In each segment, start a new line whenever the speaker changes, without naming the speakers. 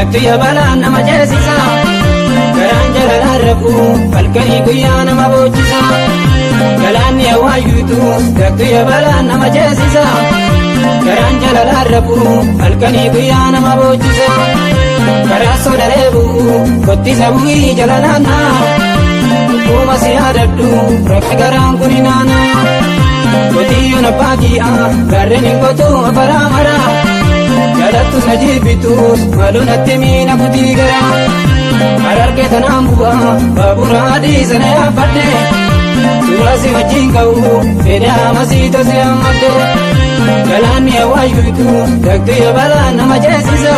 daktu yabalaan nama jeesisa garaan jalalaan rafu halkanii guyyaa nama boojisa galaanni awwaayyuutu daktu yabalaan nama jeesisa garaan jalalaan rafu halkanii guyyaa nama boojisa karaa soda reebu kottisa bu'ii jala naannaa kuma si yaadadhu rakki garaan kuni naannaa Kotiyyoon abbaa ki'aa gaarreen hin qotu afaraa maraa jaalattus na jibbitus maaloo natti miina kutii garaa harargee tanaan bu'aa baabura adii sana yaabbadhe suuraa si wajjin ka'u fedhaa amasii tose hammadde galaanni awwaayyuutu daktu yabalaan nama jeesisa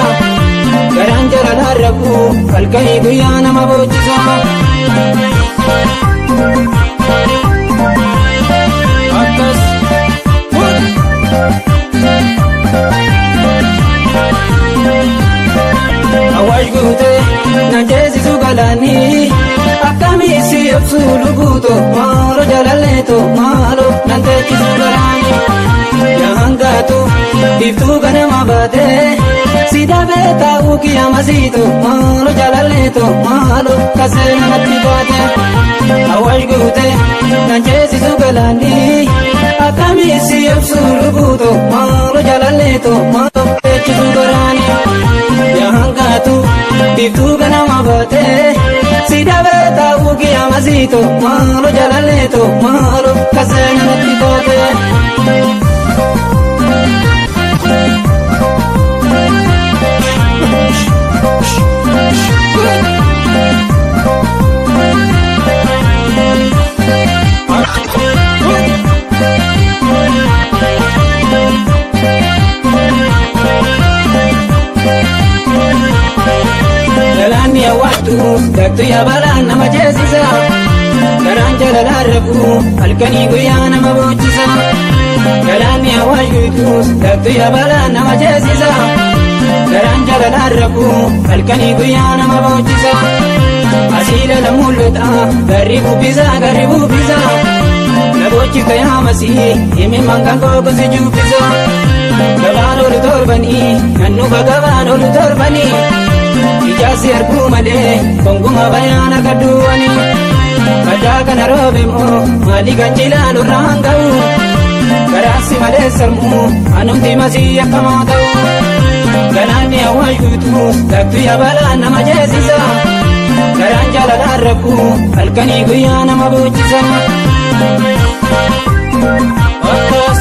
garaan jalalaan rafu halkanii guyyaa nama boojisa. Awaash guutee nan jeesisu galaanii akkamii si obsu lubuuto maaloo jaalalleeto maaloo nan teechisu garaanii yaangaatu iftuu ganama baatee si dabee taa'uu kiyyamasiito maaloo jaalalleeto maaloo kasee namatti baate awaash guutee nan jeesisu galaanii akkamii si obsu lubuuto maaloo jaalalleeto maaloo teechisu garaanii yaangaatu iftuu ganama baatee si dabee taa'uu kiyyamasiito maaloo jaalalleeto maaloo kasee namatti baate. Galaanni awwaattu daktu yabalaan nama jeesisa garaan jalalaan rafu halkanii guyyaa nama boojisa galaanni awwaayyuutus daktu yabalaan nama jeesisa garaan jalalaan rafu halkanii guyyaa nama boojisa asiila la mul'ata garri bubbisa na boojjifta yaamasii himi mangaan googosi jubbisa gabaan olu torbanii nannufa gabaan olu torbanii ijaasi arguu malee konguma bayaana kadduwani kadaa kana roobe moo maalii kan jilaan irraan ga'u garaasi malee sarmuu anumti masii akkamaa ta'u galaanni awwaayyuutu daktu yabalaan nama jeesisa garaan jalalaan rafu halkanii guyyaa nama boojisa. Akkas